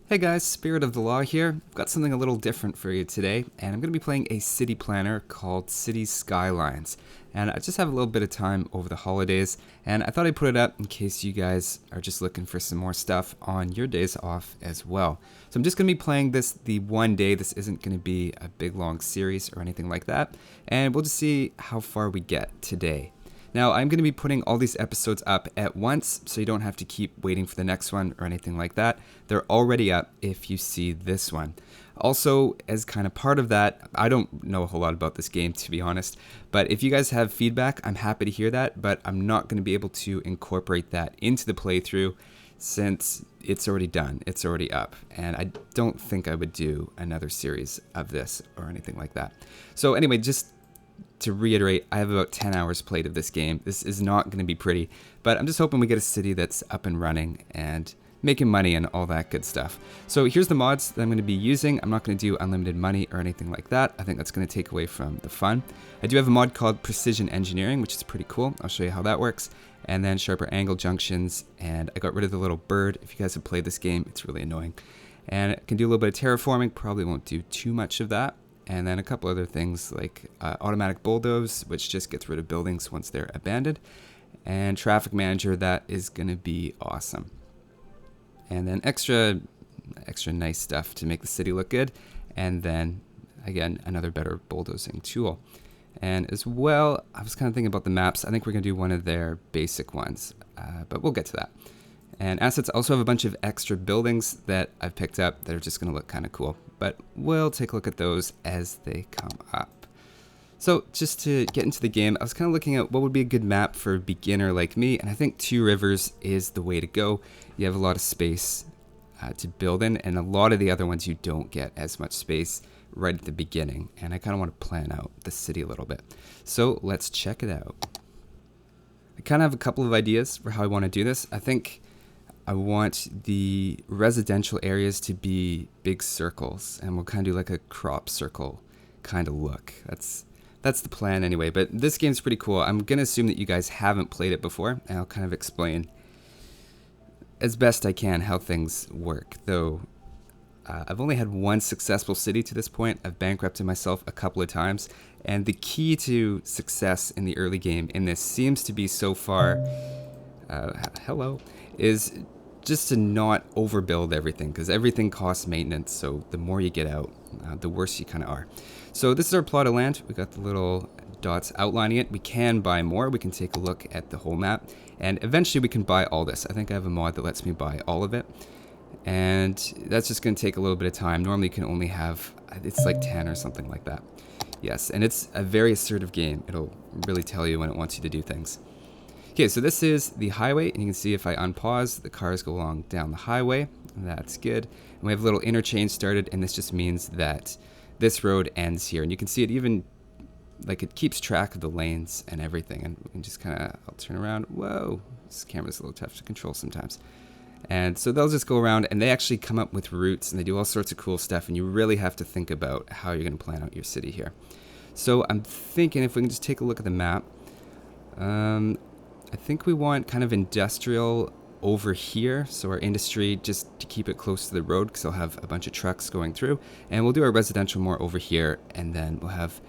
Hey guys, Spirit of the Law here. I've got something a little different for you today, and I'm going to be playing a city planner called City Skylines. And I just have a little bit of time over the holidays, and I thought I'd put it up in case you guys are just looking for some more stuff on your days off as well. So I'm just going to be playing this the one day. This isn't going to be a big long series or anything like that, and we'll just see how far we get today. Now, I'm going to be putting all these episodes up at once, so you don't have to keep waiting for the next one or anything like that. They're already up if you see this one. Also, as kind of part of that, I don't know a whole lot about this game, to be honest, but if you guys have feedback, I'm happy to hear that, but I'm not going to be able to incorporate that into the playthrough since it's already done, it's already up, and I don't think I would do another series of this or anything like that. So anyway, just to reiterate, I have about 10 hours played of this game. This is not going to be pretty, but I'm just hoping we get a city that's up and running and making money and all that good stuff. So here's the mods that I'm going to be using. I'm not going to do unlimited money or anything like that. I think that's going to take away from the fun. I do have a mod called Precision Engineering, which is pretty cool. I'll show you how that works. And then Sharper Angle Junctions, and I got rid of the little bird. If you guys have played this game, it's really annoying. And I can do a little bit of terraforming, probably won't do too much of that. And then a couple other things like automatic bulldoze, which just gets rid of buildings once they're abandoned. And traffic manager, that is going to be awesome. And then extra nice stuff to make the city look good. And then, again, another better bulldozing tool. And as well, I was kind of thinking about the maps. I think we're going to do one of their basic ones, but we'll get to that. And assets also have a bunch of extra buildings that I've picked up that are just going to look kind of cool. But we'll take a look at those as they come up. So just to get into the game, I was kind of looking at what would be a good map for a beginner like me, and I think Two Rivers is the way to go. You have a lot of space to build in, and a lot of the other ones you don't get as much space right at the beginning, and I kind of want to plan out the city a little bit. So let's check it out. I kind of have a couple of ideas for how I want to do this. I think I want the residential areas to be big circles, and we'll kind of do like a crop circle kind of look. That's the plan anyway, but this game's pretty cool. I'm going to assume that you guys haven't played it before, and I'll kind of explain as best I can how things work, though I've only had one successful city to this point. I've bankrupted myself a couple of times, and the key to success in the early game in this seems to be so far, is just to not overbuild everything, because everything costs maintenance, so the more you get out, the worse you kind of are. So this is our plot of land. We got the little dots outlining it. We can buy more. We can take a look at the whole map, and eventually we can buy all this. I think I have a mod that lets me buy all of it, and that's just going to take a little bit of time. Normally you can only have, it's like 10 or something like that. Yes, and it's a very assertive game. It'll really tell you when it wants you to do things. Okay, so this is the highway, and you can see if I unpause, the cars go along down the highway. That's good. And we have a little interchange started, and this just means that this road ends here. And you can see it even, like, it keeps track of the lanes and everything. And we can just kind of, I'll turn around. Whoa, this camera's a little tough to control sometimes. And so they'll just go around, and they actually come up with routes, and they do all sorts of cool stuff, and you really have to think about how you're going to plan out your city here. So I'm thinking if we can just take a look at the map. I think we want kind of industrial over here, so our industry just to keep it close to the road, because I'll have a bunch of trucks going through, and we'll do our residential more over here, and then we'll have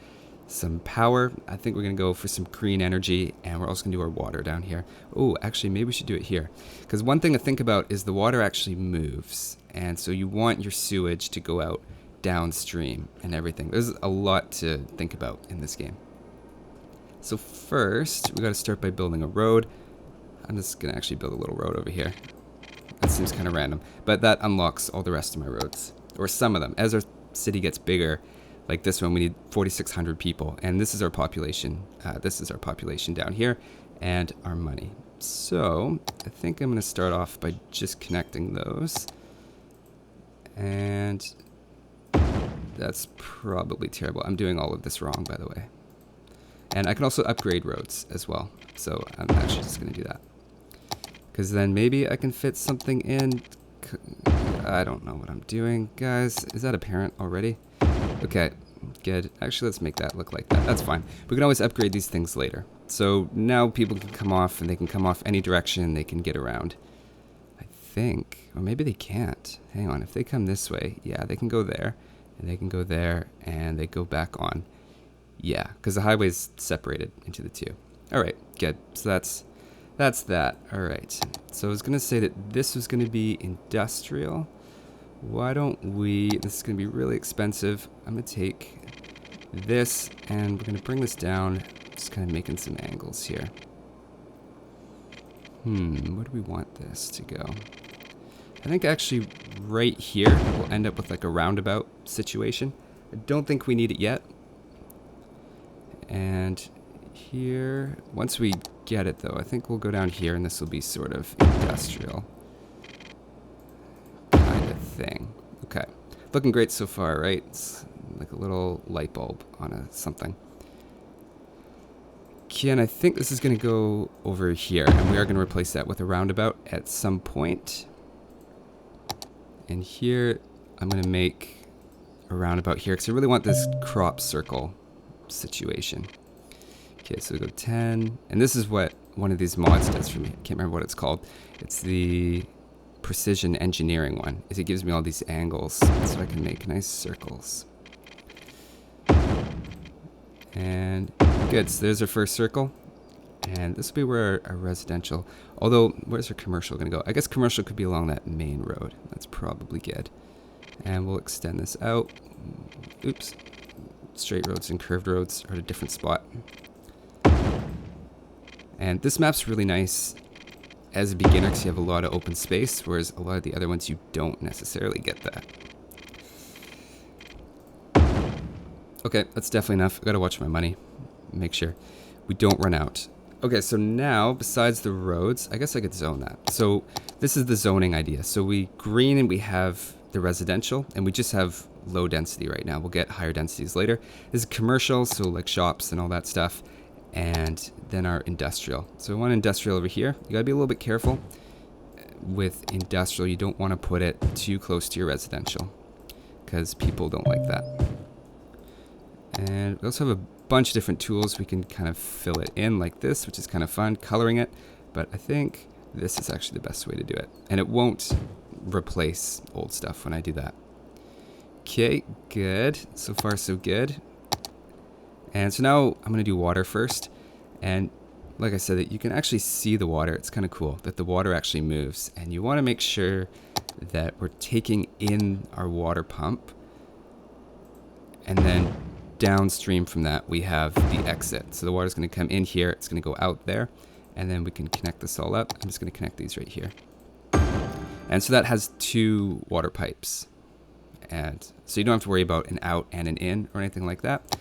some power. I think we're going to go for some green energy, and we're also going to do our water down here. Oh, actually, maybe we should do it here, because one thing to think about is the water actually moves, and so you want your sewage to go out downstream and everything. There's a lot to think about in this game. So first, we got to start by building a road. I'm just going to actually build a little road over here. That seems kind of random, but that unlocks all the rest of my roads, or some of them. As our city gets bigger, like this one, we need 4,600 people, and this is our population. This is our population down here, and our money. So I think I'm going to start off by just connecting those, and that's probably terrible. I'm doing all of this wrong, by the way. And I can also upgrade roads as well. So I'm actually just going to do that. Because then maybe I can fit something in. I don't know what I'm doing, guys. Is that apparent already? Okay, good. Actually, let's make that look like that. That's fine. We can always upgrade these things later. So now people can come off, and they can come off any direction. They can get around. I think, or maybe they can't. Hang on, if they come this way, yeah, they can go there, and they can go there, and they go back on. Yeah, because the highway's separated into the two. All right, good. So that's that. All right. So I was going to say that this was going to be industrial. Why don't we, this is going to be really expensive. I'm going to take this, and we're going to bring this down. Just kind of making some angles here. Where do we want this to go? I think actually right here we'll end up with like a roundabout situation. I don't think we need it yet. And here, once we get it though, I think we'll go down here and this will be sort of industrial kind of thing. Okay, looking great so far, right? It's like a little light bulb on something. Okay, and I think this is going to go over here, and we are going to replace that with a roundabout at some point. And here, I'm going to make a roundabout here, because I really want this crop circle situation. Okay, so we go 10, and this is what one of these mods does for me. I can't remember what it's called. It's the precision engineering one. It gives me all these angles, so I can make nice circles. And good, so there's our first circle. And this will be where our residential, although where's our commercial going to go? I guess commercial could be along that main road. That's probably good. And we'll extend this out. Oops. Straight roads and curved roads are at a different spot. And this map's really nice as a beginner because you have a lot of open space, whereas a lot of the other ones you don't necessarily get that. Okay, that's definitely enough. I gotta watch my money. Make sure we don't run out. Okay, so now, besides the roads, I guess I could zone that. So this is the zoning idea. So we green and we have the residential, and we just have low density right now. We'll get higher densities later. This is commercial, so like shops and all that stuff. And then our industrial. So we want industrial over here. You gotta be a little bit careful with industrial. You don't want to put it too close to your residential because people don't like that. And we also have a bunch of different tools. We can kind of fill it in like this, which is kind of fun, coloring it. But I think this is actually the best way to do it. And it won't replace old stuff when I do that. Okay, good. So far, so good. And so now I'm going to do water first. And like I said, that you can actually see the water. It's kind of cool that the water actually moves. And you want to make sure that we're taking in our water pump. And then downstream from that, we have the exit. So the water's going to come in here. It's going to go out there. And then we can connect this all up. I'm just going to connect these right here. And so that has two water pipes. And so you don't have to worry about an out and an in or anything like that.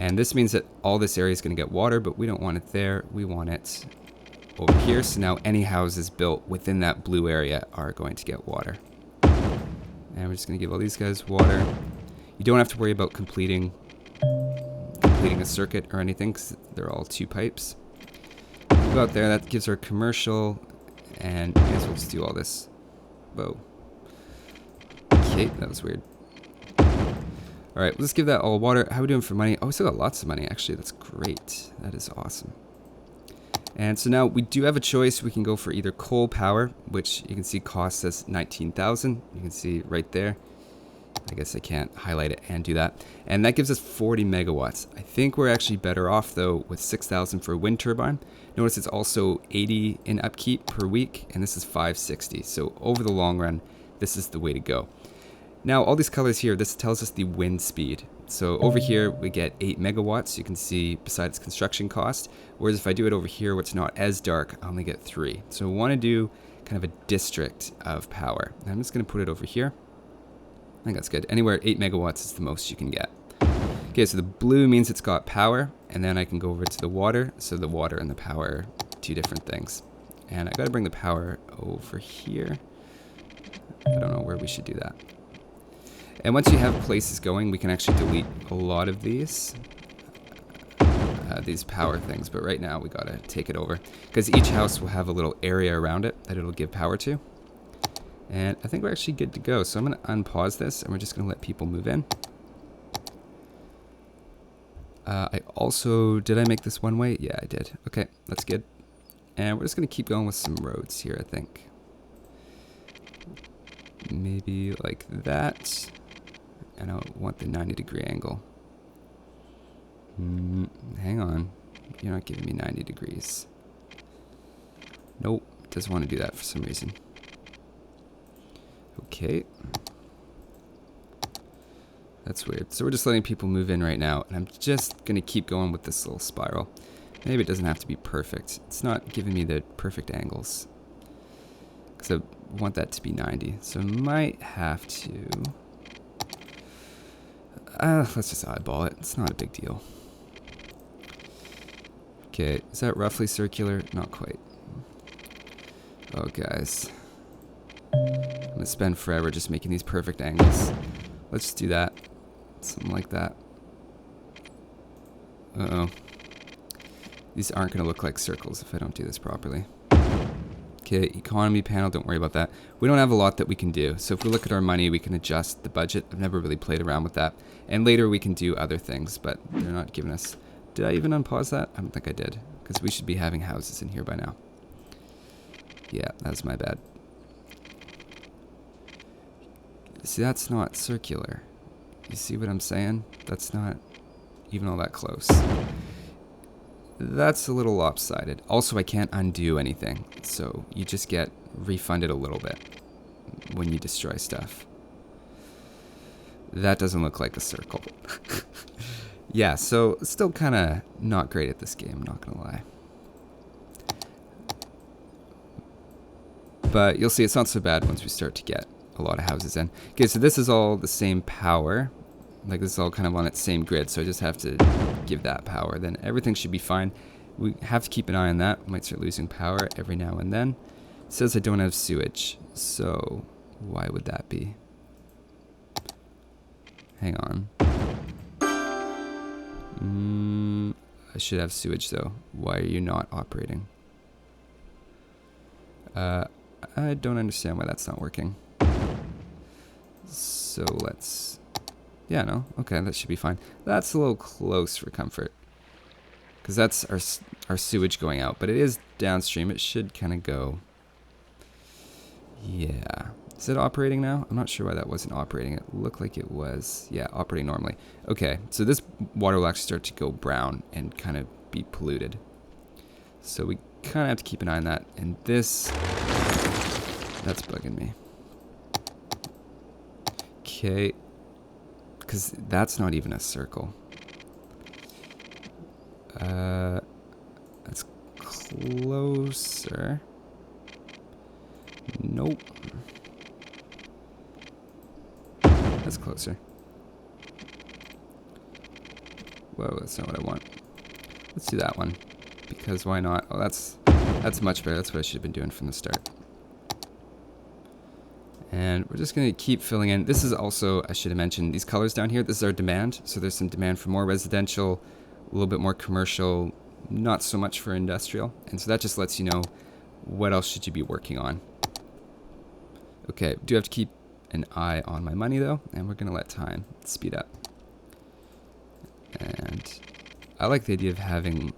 And this means that all this area is going to get water, but we don't want it there. We want it over here. So now any houses built within that blue area are going to get water. And we're just going to give all these guys water. You don't have to worry about completing a circuit or anything because they're all two pipes. We'll go out there. That gives our commercial, and I guess we'll just do all this. Whoa. Okay, that was weird. All right, let's give that all water. How are we doing for money? Oh, we still got lots of money, actually. That's great. That is awesome. And so now we do have a choice. We can go for either coal power, which you can see costs us 19,000. You can see right there. I guess I can't highlight it and do that. And that gives us 40 megawatts. I think we're actually better off, though, with 6,000 for a wind turbine. Notice it's also 80 in upkeep per week, and this is 560. So over the long run, this is the way to go. Now, all these colors here, this tells us the wind speed. So over here, we get 8 megawatts. You can see besides construction cost. Whereas if I do it over here, where it's not as dark, I only get 3. So we want to do kind of a district of power. And I'm just going to put it over here. I think that's good. Anywhere 8 megawatts is the most you can get. Okay, so the blue means it's got power. And then I can go over to the water. So the water and the power are two different things. And I got to bring the power over here. I don't know where we should do that. And once you have places going, we can actually delete a lot of these power things. But right now, we got to take it over. Because each house will have a little area around it that it'll give power to. And I think we're actually good to go. So I'm going to unpause this, and we're just going to let people move in. I also, did I make this one way? Yeah, I did. Okay, that's good. And we're just going to keep going with some roads here, I think. Maybe like that. And I want the 90-degree angle. Hang on. You're not giving me 90 degrees. Nope. It doesn't want to do that for some reason. Okay. That's weird. So we're just letting people move in right now. And I'm just going to keep going with this little spiral. Maybe it doesn't have to be perfect. It's not giving me the perfect angles. Because I want that to be 90. So I might have to... let's just eyeball it. It's not a big deal. Okay, is that roughly circular? Not quite. Oh, guys. I'm gonna spend forever just making these perfect angles. Let's just do that. Something like that. Uh-oh. These aren't gonna look like circles if I don't do this properly. Okay, economy panel, don't worry about that. We don't have a lot that we can do. So if we look at our money, we can adjust the budget. I've never really played around with that. And later we can do other things, but they're not giving us... Did I even unpause that? I don't think I did, because we should be having houses in here by now. Yeah, that's my bad. See, that's not circular. You see what I'm saying? That's not even all that close. That's a little lopsided. Also, I can't undo anything, so you just get refunded a little bit when you destroy stuff. That doesn't look like a circle. Yeah, so still kind of not great at this game, not gonna lie. But you'll see it's not so bad once we start to get a lot of houses in. Okay, so this is all the same power. Like this is all kind of on its same grid, so I just have to give that power. Then everything should be fine. We have to keep an eye on that. We might start losing power every now and then. It says I don't have sewage, so why would that be? Hang on. I should have sewage though. Why are you not operating? I don't understand why that's not working. So let's... Yeah, no. Okay, that should be fine. That's a little close for comfort. Because that's our sewage going out. But it is downstream. It should kind of go... Yeah. Is it operating now? I'm not sure why that wasn't operating. It looked like it was. Yeah, operating normally. Okay, so this water will actually start to go brown and kind of be polluted. So we kind of have to keep an eye on that. And this... That's bugging me. Okay. Because that's not even a circle. That's closer. Nope. That's closer. Whoa, that's not what I want. Let's do that one. Because why not? Oh, that's much better. That's what I should have been doing from the start. And we're just going to keep filling in. This is also, I should have mentioned, these colors down here. This is our demand. So there's some demand for more residential, a little bit more commercial, not so much for industrial. And so that just lets you know what else should you be working on. Okay, do have to keep an eye on my money though, and we're going to let time speed up. And I like the idea of having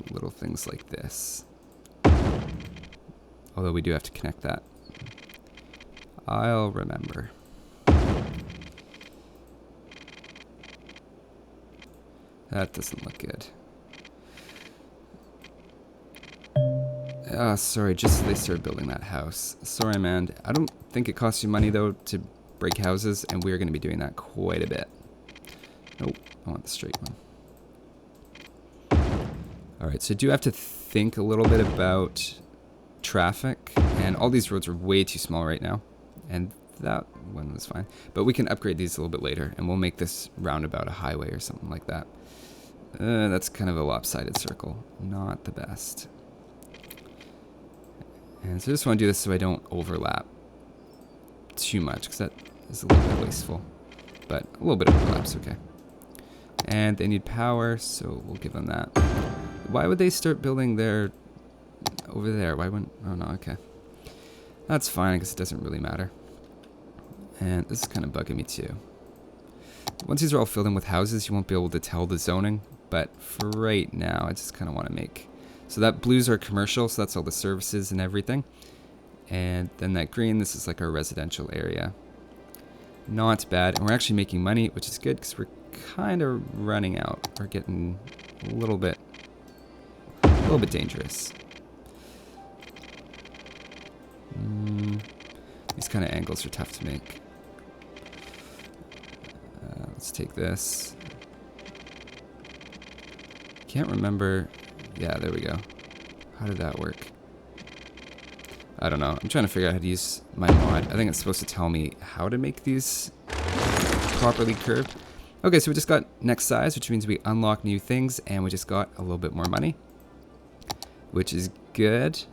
little things like this. Although we do have to connect that. I'll remember. That doesn't look good. Sorry, just as they started building that house. Sorry, man. I don't think it costs you money, though, to break houses, and we're going to be doing that quite a bit. Nope, I want the straight one. Alright, so I do have to think a little bit about traffic, and all these roads are way too small right now. And that one was fine. But we can upgrade these a little bit later, and we'll make this roundabout a highway or something like that. That's kind of a lopsided circle. Not the best. And so I just want to do this so I don't overlap too much, because that is a little bit wasteful. But a little bit of overlap's okay. And they need power, so we'll give them that. Why would they start building their... over there? Why wouldn't... Oh, no, okay. That's fine, because it doesn't really matter. And this is kind of bugging me too. Once these are all filled in with houses, you won't be able to tell the zoning. But for right now, I just kind of want to make... So that blues are commercial, so that's all the services and everything. And then that green, this is like our residential area. Not bad. And we're actually making money, which is good because we're kind of running out. We're getting a little bit dangerous. These kind of angles are tough to make. Let's take this. Can't remember. Yeah, there we go. How did that work? I don't know. I'm trying to figure out how to use my mod. I think it's supposed to tell me how to make these properly curved. Okay, so we just got next size, which means we unlock new things, and we just got a little bit more money, which is good.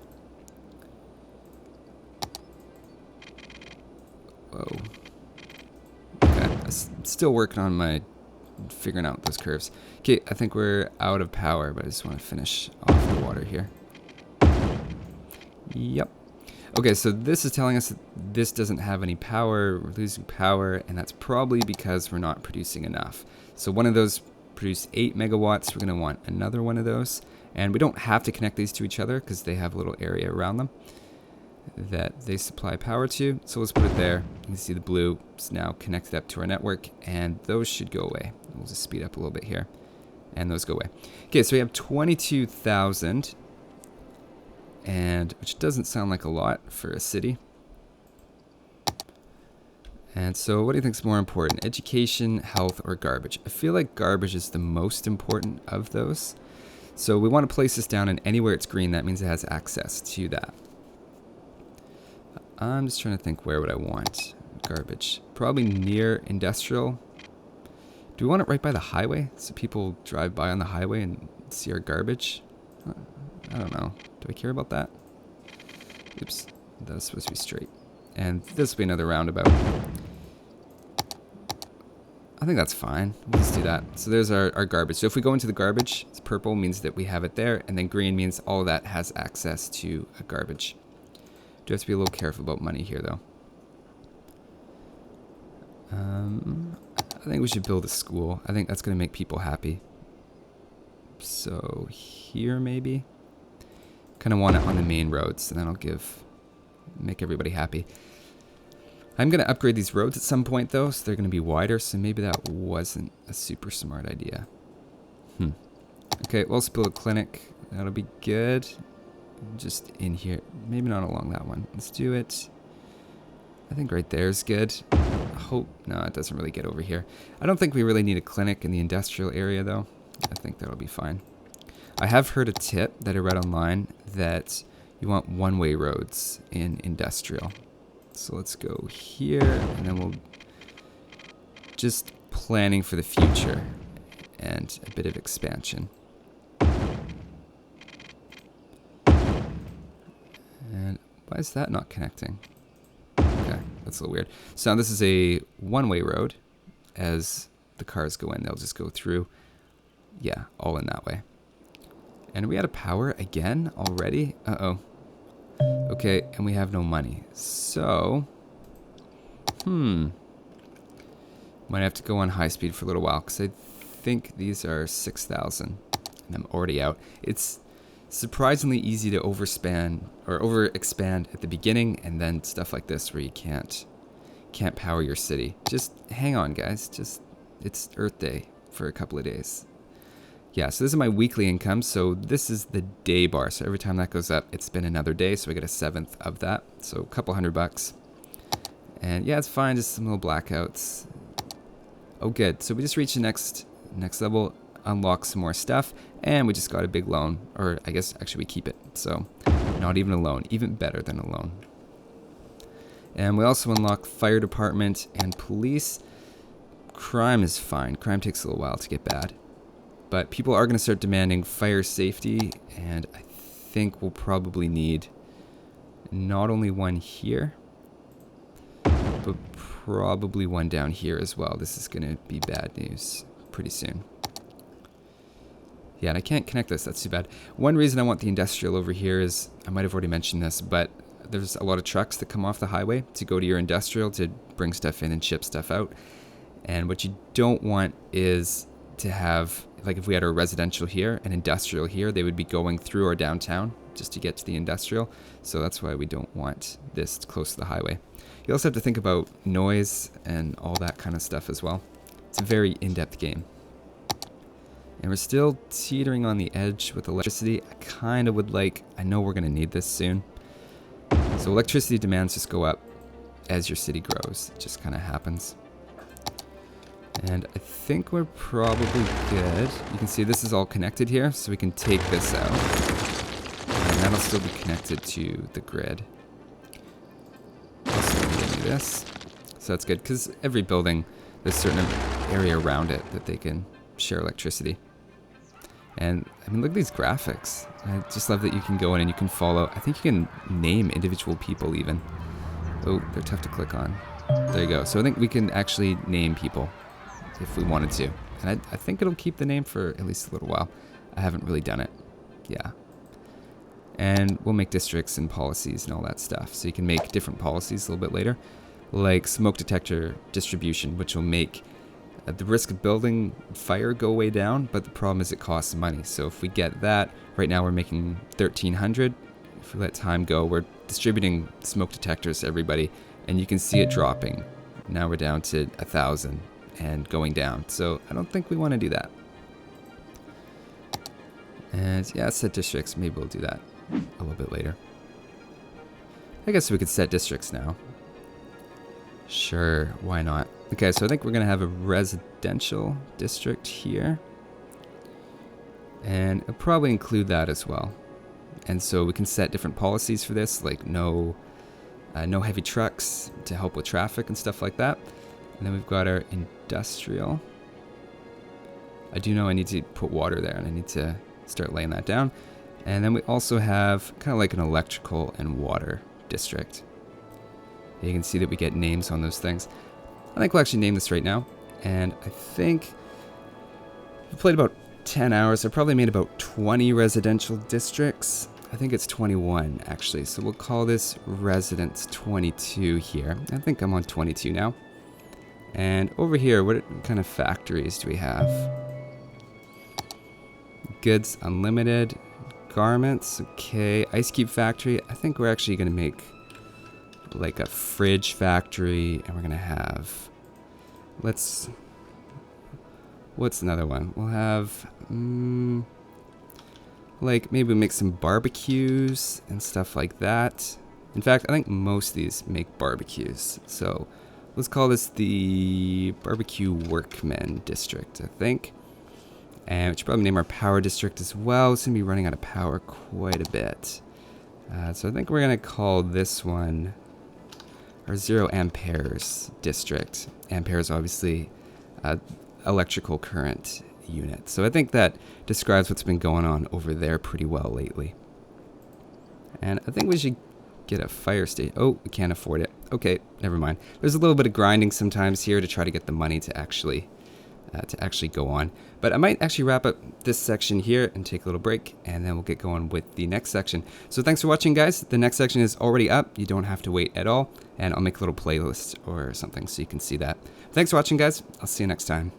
Whoa. Okay, I'm still working on my figuring out those curves. Okay, I think we're out of power, but I just want to finish off the water here. Yep. Okay, so this is telling us that this doesn't have any power, we're losing power, and that's probably because we're not producing enough. So one of those produced 8 megawatts, we're going to want another one of those. And we don't have to connect these to each other because they have a little area around them that they supply power to. So let's put it there. You can see the blue is now connected up to our network, and those should go away. We'll just speed up a little bit here, and those go away. Okay, so we have 22,000. And which doesn't sound like a lot for a city. And so what do you think is more important? Education, health, or garbage? I feel like garbage is the most important of those. So we want to place this down, and anywhere it's green, that means it has access to that. I'm just trying to think, where would I want garbage? Probably near industrial. Do we want it right by the highway so people drive by on the highway and see our garbage? I don't know. Do I care about that? Oops. That was supposed to be straight. And this will be another roundabout. I think that's fine. Let's do that. So there's our garbage. So if we go into the garbage, it's purple, means that we have it there. And then green means all of that has access to a garbage. Do have to be a little careful about money here, though. I think we should build a school. I think that's going to make people happy. So here, maybe? Kind of want it on the main roads, and that'll make everybody happy. I'm going to upgrade these roads at some point, though, so they're going to be wider, so maybe that wasn't a super smart idea. Okay, well, let's build a clinic. That'll be good. Just in here. Maybe not along that one. Let's do it. I think right there is good. No, it doesn't really get over here. I don't think we really need a clinic in the industrial area, though. I think that'll be fine. I have heard a tip that I read online that you want one-way roads in industrial. So let's go here, and then we'll just planning for the future and a bit of expansion. And why is that not connecting? Okay, that's a little weird. So now this is a one-way road. As the cars go in, they'll just go through. Yeah, all in that way. And are we out of power again already? Uh-oh. Okay, and we have no money. So, might have to go on high speed for a little while, because I think these are 6,000, and I'm already out. It's surprisingly easy to overexpand at the beginning, and then stuff like this where you can't power your city. Just hang on, guys. It's Earth Day for a couple of days. Yeah, so this is my weekly income. So this is the day bar. So every time that goes up, it's been another day. So I get a 1/7 of that. So a couple $100. And yeah, it's fine. Just some little blackouts. Oh, good. So we just reached the next level, unlock some more stuff, and we just got a big loan. Or I guess actually we keep it. So not even a loan, even better than a loan. And we also unlock fire department and police. Crime is fine. Crime takes a little while to get bad. But people are going to start demanding fire safety, and I think we'll probably need not only one here, but probably one down here as well. This is going to be bad news pretty soon. Yeah, and I can't connect this. That's too bad. One reason I want the industrial over here is, I might have already mentioned this, but there's a lot of trucks that come off the highway to go to your industrial to bring stuff in and ship stuff out. And what you don't want is to have, like if we had a residential here and industrial here, they would be going through our downtown just to get to the industrial. So that's why we don't want this close to the highway. You also have to think about noise and all that kind of stuff as well. It's a very in-depth game. And we're still teetering on the edge with electricity. I kind of would like, I know we're going to need this soon. So electricity demands just go up as your city grows. It just kind of happens. And I think we're probably good. You can see this is all connected here, so we can take this out. And that'll still be connected to the grid. Also need to do this. So that's good, because every building, there's a certain area around it that they can share electricity. And I mean, look at these graphics. I just love that you can go in and you can follow. I think you can name individual people even. Oh, they're tough to click on. There you go. So I think we can actually name people if we wanted to. And I think it'll keep the name for at least a little while. I haven't really done it. Yeah. And we'll make districts and policies and all that stuff. So you can make different policies a little bit later. Like smoke detector distribution, which will make the risk of building fire go way down, but the problem is it costs money. So if we get that, right now we're making 1,300. If we let time go, we're distributing smoke detectors to everybody, and you can see it dropping. Now we're down to 1,000 and going down. So I don't think we want to do that. And yeah, set districts. Maybe we'll do that a little bit later. I guess we could set districts now. Sure, why not? Okay, so I think we're going to have a residential district here. And it'll probably include that as well. And so we can set different policies for this, like no heavy trucks to help with traffic and stuff like that. And then we've got our industrial. I do know I need to put water there, and I need to start laying that down. And then we also have kind of like an electrical and water district. You can see that we get names on those things. I think we'll actually name this right now. And I think we played about 10 hours. I probably made about 20 residential districts. I think it's 21 actually. So we'll call this Residence 22 here. I think I'm on 22 now. And over here, what kind of factories do we have? Goods Unlimited. Garments. Okay. Ice Cube Factory. I think we're actually going to make like a fridge factory, and we're gonna have, what's another one? We'll have like maybe make some barbecues and stuff like that. In fact, I think most of these make barbecues, so let's call this the Barbecue Workmen District, I think. And we should probably name our power district as well. It's gonna be running out of power quite a bit, so I think we're gonna call this one our 0 amperes district. Amperes obviously electrical current unit. So I think that describes what's been going on over there pretty well lately. And I think we should get a fire station. Oh, we can't afford it. Okay, never mind. There's a little bit of grinding sometimes here to try to get the money to actually go on. But I might actually wrap up this section here and take a little break, and then we'll get going with the next section. So thanks for watching, guys. The next section is already up. You don't have to wait at all, and I'll make a little playlist or something so you can see that. Thanks for watching, guys. I'll see you next time.